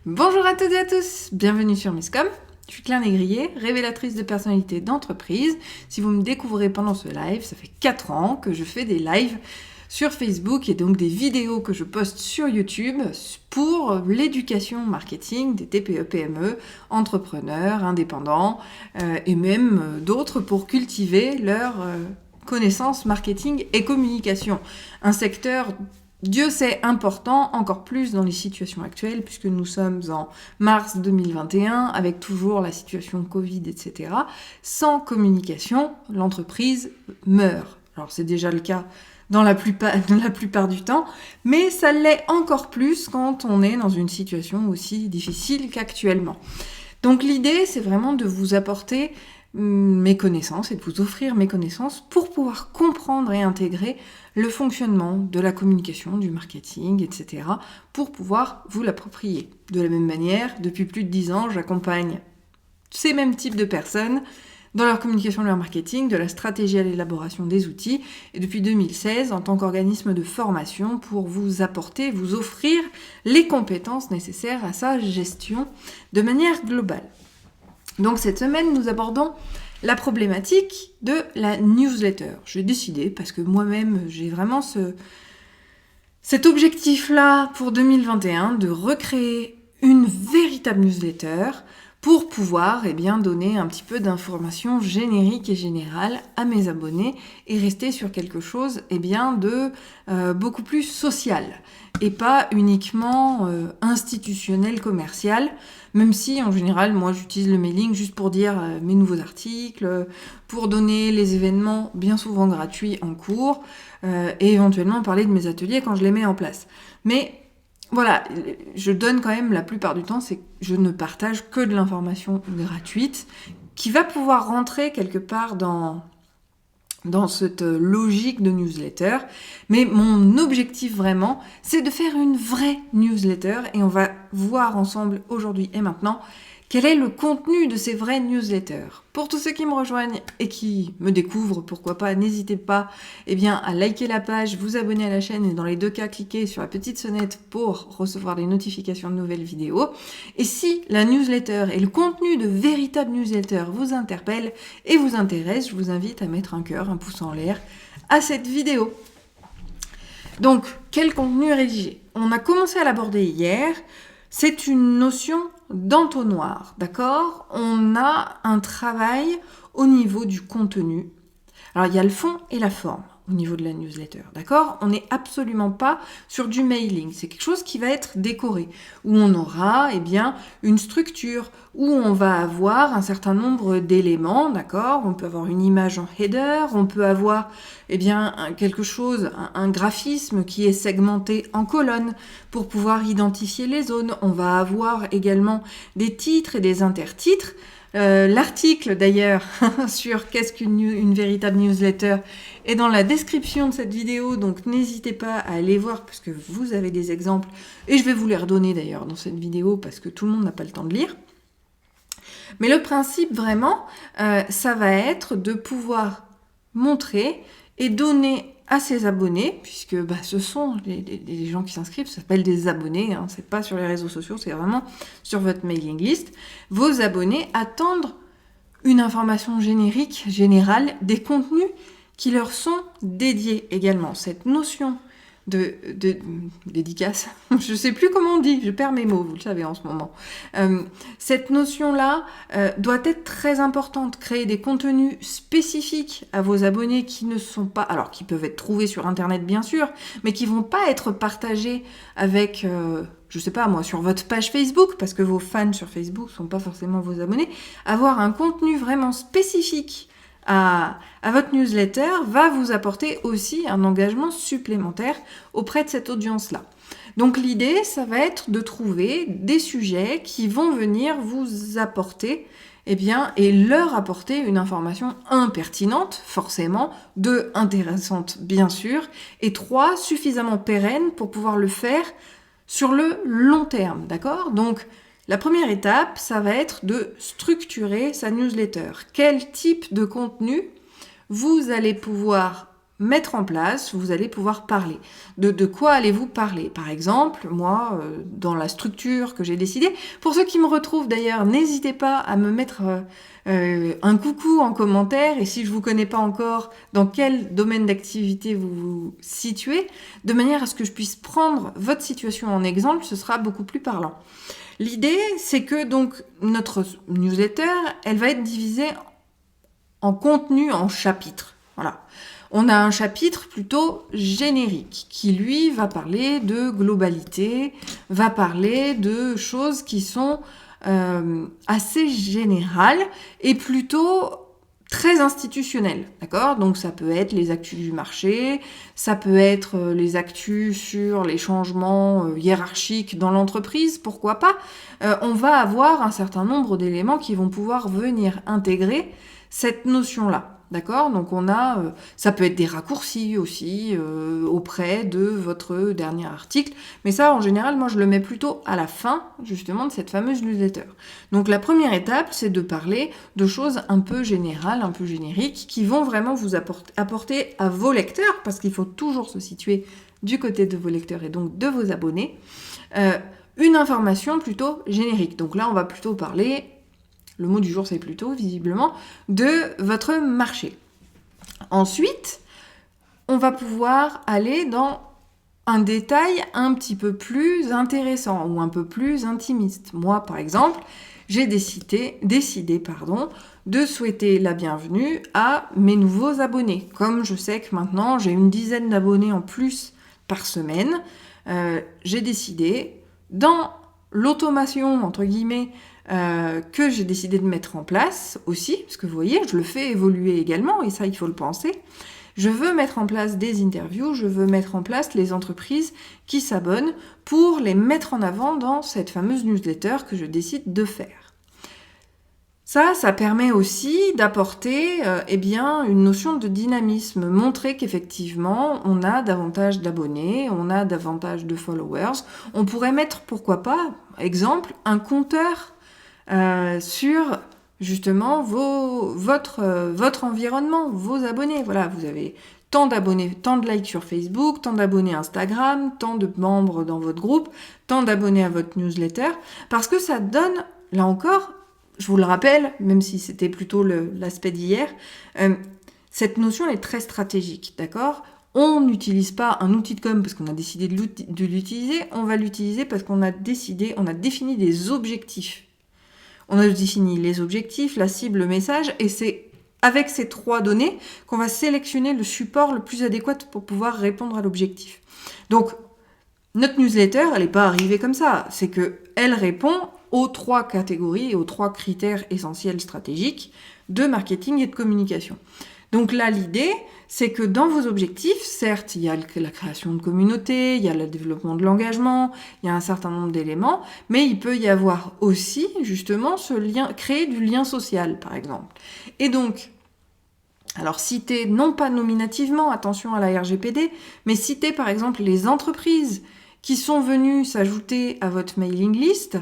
Bonjour à toutes et à tous, bienvenue sur Miscom. Je suis Claire Négrier, révélatrice de personnalité d'entreprise. Si vous me découvrez pendant ce live, ça fait 4 ans que je fais des lives sur Facebook et donc des vidéos que je poste sur YouTube pour l'éducation marketing des TPE-PME, entrepreneurs, indépendants et même d'autres pour cultiver leur connaissances marketing et communication. Un secteur, Dieu sait, important, encore plus dans les situations actuelles, puisque nous sommes en mars 2021, avec toujours la situation Covid, etc. Sans communication, l'entreprise meurt. Alors c'est déjà le cas dans la plupart du temps, mais ça l'est encore plus quand on est dans une situation aussi difficile qu'actuellement. Donc l'idée, c'est vraiment de vous apporter mes connaissances et de vous offrir mes connaissances pour pouvoir comprendre et intégrer le fonctionnement de la communication, du marketing, etc. pour pouvoir vous l'approprier. De la même manière, depuis plus de 10 ans, j'accompagne ces mêmes types de personnes dans leur communication, leur marketing, de la stratégie à l'élaboration des outils, et depuis 2016 en tant qu'organisme de formation pour vous apporter, vous offrir les compétences nécessaires à sa gestion de manière globale. Donc cette semaine, nous abordons la problématique de la newsletter. J'ai décidé, parce que moi-même, j'ai vraiment cet objectif-là pour 2021, de recréer une véritable newsletter pour pouvoir donner un petit peu d'informations génériques et générales à mes abonnés et rester sur quelque chose de beaucoup plus social et pas uniquement institutionnel, commercial, même si en général moi j'utilise le mailing juste pour dire mes nouveaux articles, pour donner les événements bien souvent gratuits en cours et éventuellement parler de mes ateliers quand je les mets en place. Mais voilà, je donne quand même la plupart du temps, c'est que je ne partage que de l'information gratuite qui va pouvoir rentrer quelque part dans cette logique de newsletter. Mais mon objectif vraiment, c'est de faire une vraie newsletter et on va voir ensemble aujourd'hui et maintenant quel est le contenu de ces vraies newsletters. Pour tous ceux qui me rejoignent et qui me découvrent, pourquoi pas, n'hésitez pas à liker la page, vous abonner à la chaîne et dans les deux cas, cliquer sur la petite sonnette pour recevoir des notifications de nouvelles vidéos. Et si la newsletter et le contenu de véritable newsletter vous interpelle et vous intéresse, je vous invite à mettre un cœur, un pouce en l'air à cette vidéo. Donc, quel contenu rédiger ? On a commencé à l'aborder hier. C'est une notion d'entonnoir, d'accord ? On a un travail au niveau du contenu. Alors, il y a le fond et la forme au niveau de la newsletter, d'accord ? On n'est absolument pas sur du mailing. C'est quelque chose qui va être décoré, où on aura une structure, où on va avoir un certain nombre d'éléments, d'accord ? On peut avoir une image en header, on peut avoir quelque chose, un graphisme qui est segmenté en colonnes pour pouvoir identifier les zones. On va avoir également des titres et des intertitres. L'article d'ailleurs sur qu'est-ce qu'une véritable newsletter est dans la description de cette vidéo, donc n'hésitez pas à aller voir parce que vous avez des exemples et je vais vous les redonner d'ailleurs dans cette vidéo parce que tout le monde n'a pas le temps de lire. Mais le principe vraiment, ça va être de pouvoir montrer et donner à ses abonnés, puisque ce sont les gens qui s'inscrivent, ça s'appelle des abonnés, c'est pas sur les réseaux sociaux, c'est vraiment sur votre mailing list. Vos abonnés attendent une information générique, générale, des contenus qui leur sont dédiés également. Cette notion de dédicace, je sais plus comment on dit, je perds mes mots, vous le savez en ce moment. Cette notion-là doit être très importante, créer des contenus spécifiques à vos abonnés qui ne sont pas, alors qui peuvent être trouvés sur internet bien sûr, mais qui vont pas être partagés avec sur votre page Facebook, parce que vos fans sur Facebook sont pas forcément vos abonnés. Avoir un contenu vraiment spécifique à votre newsletter va vous apporter aussi un engagement supplémentaire auprès de cette audience-là. Donc l'idée, ça va être de trouver des sujets qui vont venir vous apporter et leur apporter une information impertinente, forcément, 2, intéressante, bien sûr, et 3, suffisamment pérenne pour pouvoir le faire sur le long terme, d'accord ? Donc, la première étape, ça va être de structurer sa newsletter. Quel type de contenu vous allez pouvoir mettre en place, vous allez pouvoir parler. De quoi allez-vous parler? Par exemple, moi, dans la structure que j'ai décidée, pour ceux qui me retrouvent d'ailleurs, n'hésitez pas à me mettre un coucou en commentaire, et si je vous connais pas encore, dans quel domaine d'activité vous vous situez, de manière à ce que je puisse prendre votre situation en exemple, ce sera beaucoup plus parlant. L'idée, c'est que donc notre newsletter, elle va être divisée en contenu, en chapitres. Voilà. On a un chapitre plutôt générique qui, lui, va parler de globalité, va parler de choses qui sont assez générales et plutôt très institutionnelles, d'accord? Donc ça peut être les actus du marché, ça peut être les actus sur les changements hiérarchiques dans l'entreprise, pourquoi pas? On va avoir un certain nombre d'éléments qui vont pouvoir venir intégrer cette notion-là. D'accord? Donc on a, ça peut être des raccourcis aussi auprès de votre dernier article, mais ça en général moi je le mets plutôt à la fin justement de cette fameuse newsletter. Donc la première étape c'est de parler de choses un peu générales, un peu génériques, qui vont vraiment vous apporter à vos lecteurs, parce qu'il faut toujours se situer du côté de vos lecteurs et donc de vos abonnés, une information plutôt générique. Donc là on va plutôt parler... Le mot du jour, c'est plutôt, visiblement, de votre marché. Ensuite, on va pouvoir aller dans un détail un petit peu plus intéressant ou un peu plus intimiste. Moi, par exemple, j'ai décidé de souhaiter la bienvenue à mes nouveaux abonnés. Comme je sais que maintenant, j'ai une dizaine d'abonnés en plus par semaine, j'ai décidé, dans l'automation, entre guillemets, que j'ai décidé de mettre en place aussi, parce que vous voyez, je le fais évoluer également, et ça, il faut le penser. Je veux mettre en place des interviews, je veux mettre en place les entreprises qui s'abonnent pour les mettre en avant dans cette fameuse newsletter que je décide de faire. Ça permet aussi d'apporter une notion de dynamisme, montrer qu'effectivement, on a davantage d'abonnés, on a davantage de followers. On pourrait mettre, pourquoi pas, exemple, un compteur sur justement votre environnement, vos abonnés. Voilà, vous avez tant d'abonnés, tant de likes sur Facebook, tant d'abonnés Instagram, tant de membres dans votre groupe, tant d'abonnés à votre newsletter, parce que ça donne, là encore, je vous le rappelle, même si c'était plutôt l'aspect d'hier, cette notion est très stratégique, d'accord ? On n'utilise pas un outil de com parce qu'on a décidé de l'utiliser, on va l'utiliser parce qu'on a défini des objectifs. On a défini les objectifs, la cible, le message, et c'est avec ces 3 données qu'on va sélectionner le support le plus adéquat pour pouvoir répondre à l'objectif. Donc, notre newsletter, elle n'est pas arrivée comme ça. C'est qu'elle répond aux 3 catégories et aux 3 critères essentiels stratégiques de marketing et de communication. Donc là, l'idée, c'est que dans vos objectifs, certes, il y a la création de communauté, il y a le développement de l'engagement, il y a un certain nombre d'éléments, mais il peut y avoir aussi, justement, ce lien, créer du lien social, par exemple. Et donc, alors citer, non pas nominativement, attention à la RGPD, mais citer, par exemple, les entreprises qui sont venues s'ajouter à votre mailing list,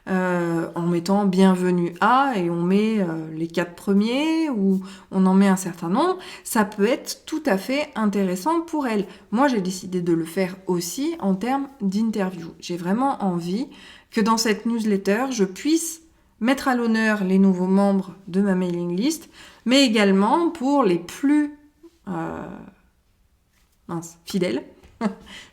en mettant bienvenue à, et on met les 4 premiers, ou on en met un certain nombre, ça peut être tout à fait intéressant pour elles. Moi, j'ai décidé de le faire aussi en termes d'interview. J'ai vraiment envie que dans cette newsletter, je puisse mettre à l'honneur les nouveaux membres de ma mailing list, mais également pour les plus fidèles.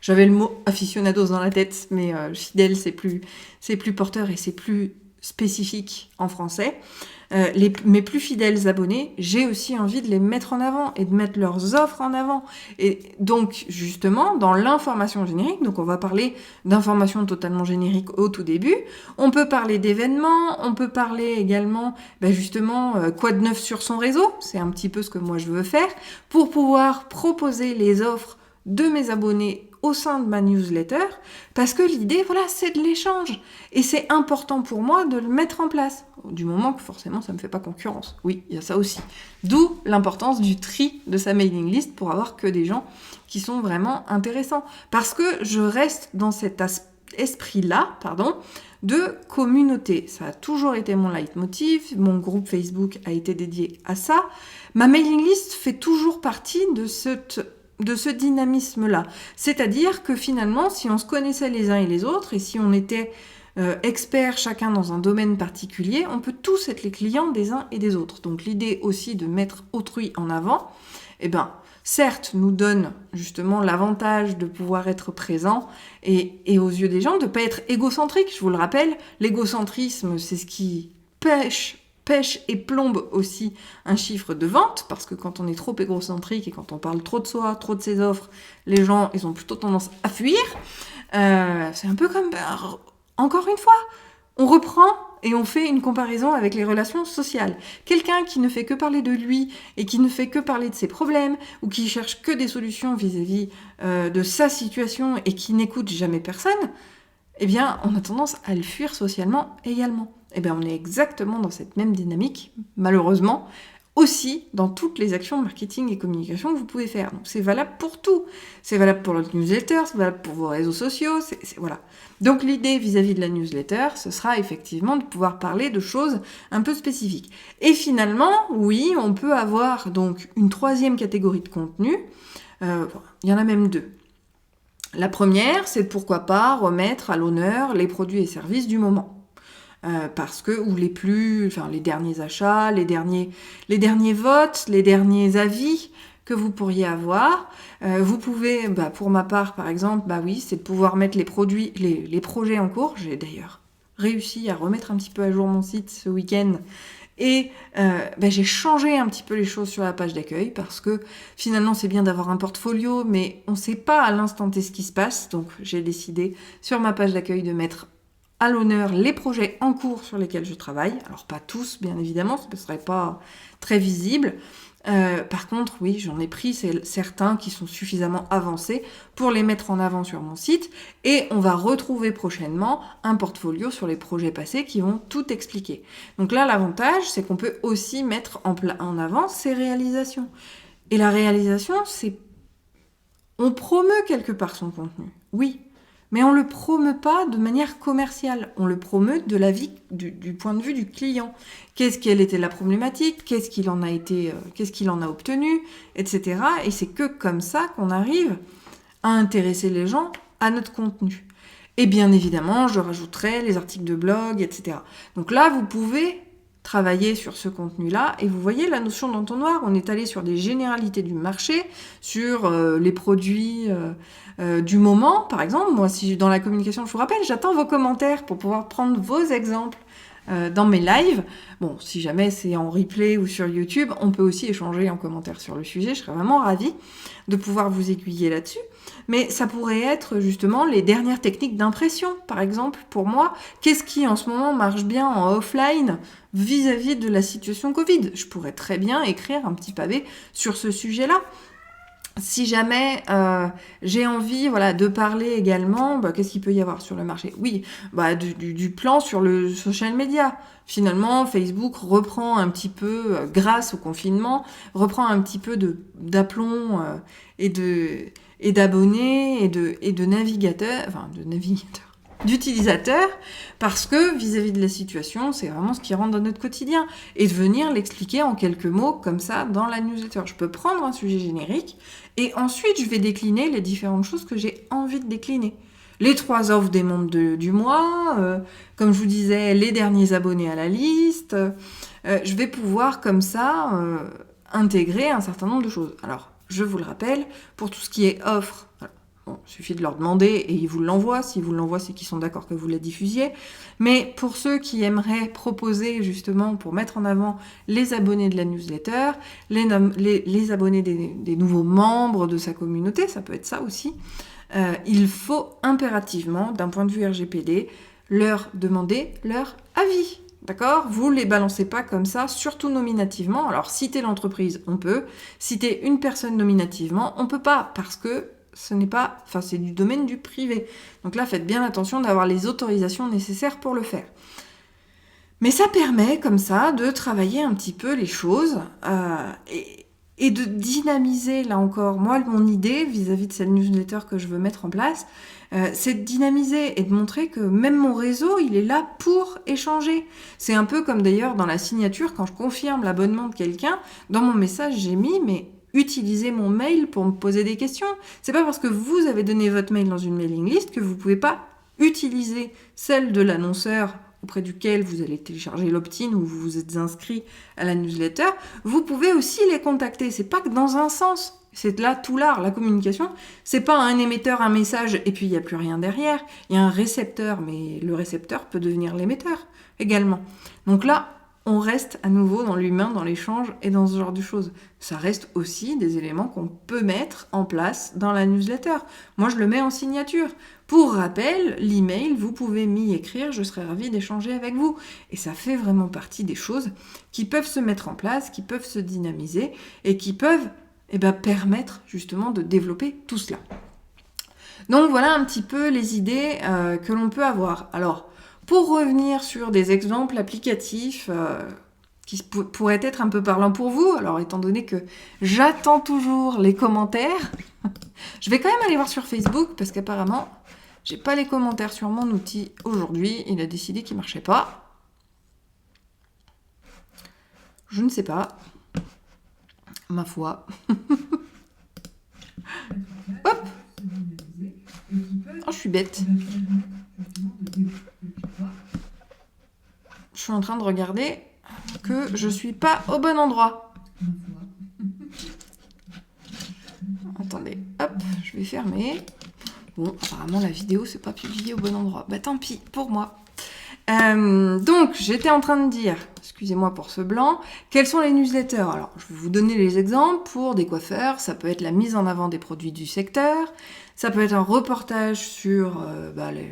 J'avais le mot aficionados dans la tête, mais fidèle, c'est plus porteur et c'est plus spécifique en français. Mes plus fidèles abonnés, j'ai aussi envie de les mettre en avant et de mettre leurs offres en avant. Et donc, justement, dans l'information générique, donc on va parler d'informations totalement génériques au tout début, on peut parler d'événements, on peut parler également, quoi de neuf sur son réseau, c'est un petit peu ce que moi je veux faire, pour pouvoir proposer les offres de mes abonnés au sein de ma newsletter, parce que l'idée, voilà, c'est de l'échange. Et c'est important pour moi de le mettre en place, du moment que forcément ça ne me fait pas concurrence. Oui, il y a ça aussi. D'où l'importance du tri de sa mailing list pour avoir que des gens qui sont vraiment intéressants. Parce que je reste dans cet esprit-là, de communauté. Ça a toujours été mon leitmotiv, mon groupe Facebook a été dédié à ça. Ma mailing list fait toujours partie de ce dynamisme-là. C'est-à-dire que finalement, si on se connaissait les uns et les autres, et si on était experts chacun dans un domaine particulier, on peut tous être les clients des uns et des autres. Donc l'idée aussi de mettre autrui en avant, certes, nous donne justement l'avantage de pouvoir être présent et aux yeux des gens, de ne pas être égocentrique. Je vous le rappelle, l'égocentrisme, c'est ce qui pêche et plombe aussi un chiffre de vente, parce que quand on est trop égocentrique et quand on parle trop de soi, trop de ses offres, les gens, ils ont plutôt tendance à fuir. C'est un peu comme... encore une fois, on reprend et on fait une comparaison avec les relations sociales. Quelqu'un qui ne fait que parler de lui et qui ne fait que parler de ses problèmes ou qui cherche que des solutions vis-à-vis de sa situation et qui n'écoute jamais personne, on a tendance à le fuir socialement également. On est exactement dans cette même dynamique, malheureusement, aussi dans toutes les actions de marketing et communication que vous pouvez faire. Donc c'est valable pour tout. C'est valable pour notre newsletter, c'est valable pour vos réseaux sociaux, voilà. Donc l'idée vis-à-vis de la newsletter, ce sera effectivement de pouvoir parler de choses un peu spécifiques. Et finalement, oui, on peut avoir donc une troisième catégorie de contenu. Il y en a même deux. La première, c'est pourquoi pas remettre à l'honneur les produits et services du moment. Parce que, ou les derniers achats, les derniers votes, les derniers avis que vous pourriez avoir. Vous pouvez, pour ma part par exemple, oui, c'est de pouvoir mettre les projets en cours. J'ai d'ailleurs réussi à remettre un petit peu à jour mon site ce week-end et j'ai changé un petit peu les choses sur la page d'accueil parce que finalement c'est bien d'avoir un portfolio, mais on ne sait pas à l'instant T ce qui se passe. Donc j'ai décidé sur ma page d'accueil de mettre à l'honneur les projets en cours sur lesquels je travaille. Alors pas tous, bien évidemment, ce ne serait pas très visible. Par contre, oui, j'en ai pris certains qui sont suffisamment avancés pour les mettre en avant sur mon site. Et on va retrouver prochainement un portfolio sur les projets passés qui vont tout expliquer. Donc là, l'avantage, c'est qu'on peut aussi mettre en avant ces réalisations. Et la réalisation, on promeut quelque part son contenu, oui. Mais on ne le promeut pas de manière commerciale, on le promeut de la vie, du point de vue du client. Quelle était la problématique, qu'est-ce qu'il en a obtenu, etc. Et c'est que comme ça qu'on arrive à intéresser les gens à notre contenu. Et bien évidemment, je rajouterai les articles de blog, etc. Donc là, vous pouvez travailler sur ce contenu-là, et vous voyez la notion d'entonnoir, on est allé sur des généralités du marché, sur les produits du moment, par exemple. Moi, si dans la communication, je vous rappelle, j'attends vos commentaires pour pouvoir prendre vos exemples dans mes lives. Bon, si jamais c'est en replay ou sur YouTube, on peut aussi échanger en commentaire sur le sujet, je serais vraiment ravie de pouvoir vous aiguiller là-dessus. Mais ça pourrait être justement les dernières techniques d'impression, par exemple, pour moi. Qu'est-ce qui en ce moment marche bien en offline vis-à-vis de la situation Covid ? Je pourrais très bien écrire un petit pavé sur ce sujet-là. Si jamais j'ai envie de parler également, qu'est-ce qu'il peut y avoir sur le marché ? Oui, du plan sur le social media. Finalement, Facebook reprend un petit peu, grâce au confinement, reprend un petit peu d'aplomb et d'abonnés et de navigateurs, d'utilisateurs, parce que vis-à-vis de la situation, c'est vraiment ce qui rentre dans notre quotidien, et de venir l'expliquer en quelques mots comme ça dans la newsletter. Je peux prendre un sujet générique et ensuite je vais décliner les différentes choses que j'ai envie de décliner. Les 3 offres des membres du mois, comme je vous disais, les derniers abonnés à la liste. Je vais pouvoir comme ça intégrer un certain nombre de choses. Alors, je vous le rappelle, pour tout ce qui est offre, il suffit de leur demander et ils vous l'envoient. S'ils vous l'envoient, c'est qu'ils sont d'accord que vous la diffusiez. Mais pour ceux qui aimeraient proposer justement pour mettre en avant les abonnés de la newsletter, les abonnés des nouveaux membres de sa communauté, ça peut être ça aussi, il faut impérativement, d'un point de vue RGPD, leur demander leur avis. D'accord ? Vous ne les balancez pas comme ça, surtout nominativement. Alors, citer l'entreprise, on peut. Citer une personne nominativement, on ne peut pas, parce que c'est du domaine du privé. Donc là, faites bien attention d'avoir les autorisations nécessaires pour le faire. Mais ça permet, comme ça, de travailler un petit peu les choses. et de dynamiser, là encore, moi, mon idée vis-à-vis de cette newsletter que je veux mettre en place, c'est de dynamiser et de montrer que même mon réseau, il est là pour échanger. C'est un peu comme d'ailleurs dans la signature, quand je confirme l'abonnement de quelqu'un, dans mon message, j'ai mis, mais utilisez mon mail pour me poser des questions. C'est pas parce que vous avez donné votre mail dans une mailing list que vous pouvez pas utiliser celle de l'annonceur auprès duquel vous allez télécharger l'opt-in ou vous vous êtes inscrit à la newsletter. Vous pouvez aussi les contacter. C'est pas que dans un sens. C'est là tout l'art, la communication. C'est pas un émetteur, un message, et puis il n'y a plus rien derrière. Il y a un récepteur, mais le récepteur peut devenir l'émetteur également. Donc là, on reste à nouveau dans l'humain, dans l'échange et dans ce genre de choses. Ça reste aussi des éléments qu'on peut mettre en place dans la newsletter. Moi, je le mets en signature. Pour rappel, l'email, vous pouvez m'y écrire, je serai ravie d'échanger avec vous. Et ça fait vraiment partie des choses qui peuvent se mettre en place, qui peuvent se dynamiser et qui peuvent permettre justement de développer tout cela. Donc voilà un petit peu les idées que l'on peut avoir. Alors, pour revenir sur des exemples applicatifs qui pourraient être un peu parlants pour vous, alors étant donné que j'attends toujours les commentaires, je vais quand même aller voir sur Facebook parce qu'apparemment, j'ai pas les commentaires sur mon outil aujourd'hui. Il a décidé qu'il marchait pas. Je ne sais pas. Ma foi. Hop! Oh, je suis bête. Je suis en train de regarder que je suis pas au bon endroit. Attendez, hop, je vais fermer. Bon, apparemment la vidéo c'est pas publiée au bon endroit. Bah tant pis pour moi. Donc j'étais en train de dire, excusez-moi pour ce blanc, quels sont les newsletters? Alors je vais vous donner les exemples pour des coiffeurs. Ça peut être la mise en avant des produits du secteur. Ça peut être un reportage sur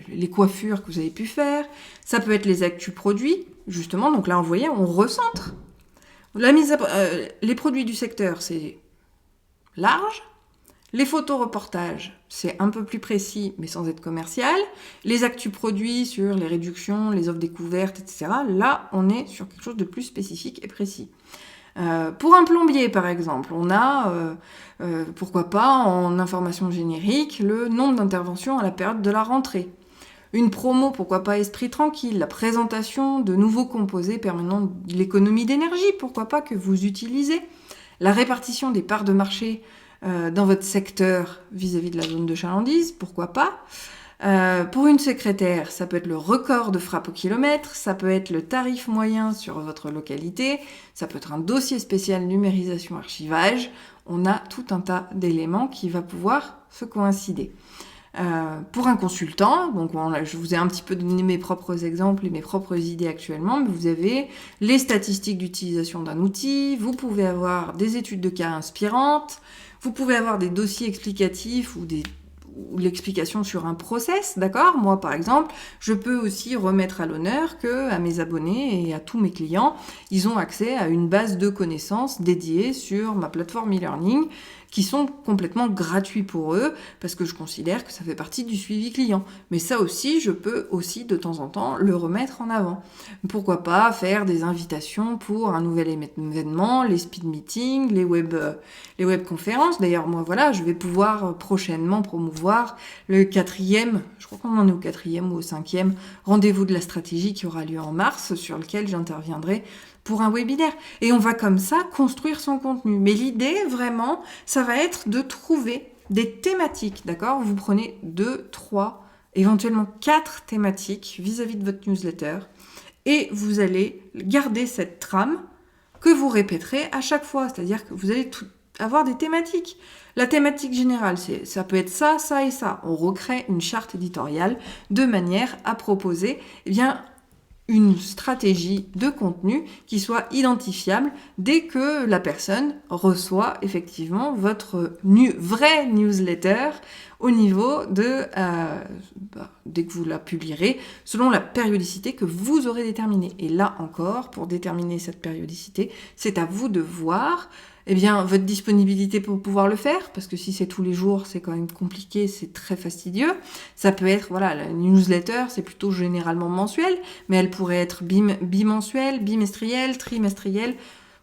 les coiffures que vous avez pu faire. Ça peut être les actus produits, justement. Donc là, vous voyez, on recentre. Les produits du secteur, c'est large. Les photos reportages, c'est un peu plus précis, mais sans être commercial. Les actus produits sur les réductions, les offres découvertes, etc. Là, on est sur quelque chose de plus spécifique et précis. Pour un plombier, par exemple, on a, pourquoi pas, en information générique, le nombre d'interventions à la période de la rentrée. Une promo, pourquoi pas esprit tranquille, la présentation de nouveaux composés permettant de l'économie d'énergie, pourquoi pas que vous utilisez. La répartition des parts de marché dans votre secteur vis-à-vis de la zone de chalandise, pourquoi pas. Pour une secrétaire, ça peut être le record de frappe au kilomètre, ça peut être le tarif moyen sur votre localité, ça peut être un dossier spécial numérisation archivage. On a tout un tas d'éléments qui va pouvoir se coïncider. Pour un consultant, donc je vous ai un petit peu donné mes propres exemples et mes propres idées actuellement, mais vous avez les statistiques d'utilisation d'un outil, vous pouvez avoir des études de cas inspirantes, vous pouvez avoir des dossiers explicatifs ou l'explication sur un process, d'accord? Moi, par exemple, je peux aussi remettre à l'honneur que à mes abonnés et à tous mes clients, ils ont accès à une base de connaissances dédiée sur ma plateforme e-learning qui sont complètement gratuits pour eux parce que je considère que ça fait partie du suivi client. Mais ça aussi, je peux aussi de temps en temps le remettre en avant. Pourquoi pas faire des invitations pour un nouvel événement, les speed meetings, les web conférences. D'ailleurs, moi, voilà, je vais pouvoir prochainement promouvoir le 4e, je crois qu'on en est au 4e ou au 5e rendez-vous de la stratégie qui aura lieu en mars, sur lequel j'interviendrai pour un webinaire. Et on va comme ça construire son contenu. Mais l'idée, vraiment, ça va être de trouver des thématiques, d'accord? Vous prenez 2, 3, éventuellement 4 thématiques vis-à-vis de votre newsletter et vous allez garder cette trame que vous répéterez à chaque fois. C'est-à-dire que vous allez avoir des thématiques. La thématique générale, ça peut être ça, ça et ça. On recrée une charte éditoriale de manière à proposer, une stratégie de contenu qui soit identifiable dès que la personne reçoit effectivement votre vraie newsletter au niveau de dès que vous la publierez, selon la périodicité que vous aurez déterminée. Et là encore, pour déterminer cette périodicité, c'est à vous de voir votre disponibilité pour pouvoir le faire, parce que si c'est tous les jours, c'est quand même compliqué, c'est très fastidieux. Ça peut être, la newsletter, c'est plutôt généralement mensuel, mais elle pourrait être bimensuelle, bimestrielle, trimestrielle.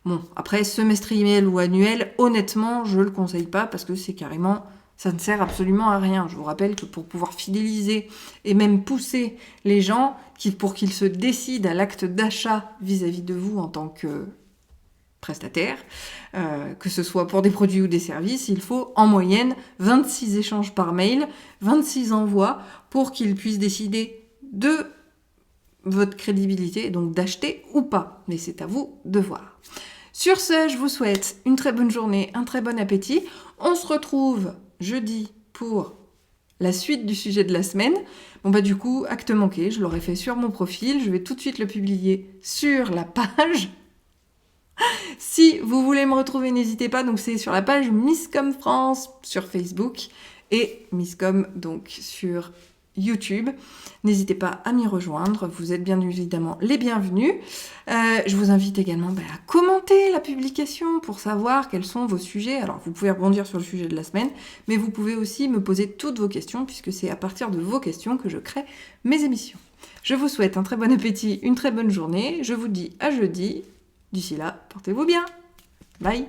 Bon, après, semestriel ou annuel, honnêtement, je le conseille pas parce que c'est carrément... Ça ne sert absolument à rien. Je vous rappelle que pour pouvoir fidéliser et même pousser les gens pour qu'ils se décident à l'acte d'achat vis-à-vis de vous en tant que prestataire, que ce soit pour des produits ou des services, il faut en moyenne 26 échanges par mail, 26 envois pour qu'ils puissent décider de votre crédibilité, donc d'acheter ou pas. Mais c'est à vous de voir. Sur ce, je vous souhaite une très bonne journée, un très bon appétit. On se retrouve jeudi pour la suite du sujet de la semaine. Bon bah du coup, acte manqué, je l'aurais fait sur mon profil, je vais tout de suite le publier sur la page. Si vous voulez me retrouver, n'hésitez pas, donc c'est sur la page Misscom France sur Facebook et Misscom donc sur YouTube. N'hésitez pas à m'y rejoindre, vous êtes bien évidemment les bienvenus. Je vous invite également à commenter la publication pour savoir quels sont vos sujets. Alors vous pouvez rebondir sur le sujet de la semaine, mais vous pouvez aussi me poser toutes vos questions puisque c'est à partir de vos questions que je crée mes émissions. Je vous souhaite un très bon appétit, une très bonne journée. Je vous dis à jeudi. D'ici là, portez-vous bien. Bye.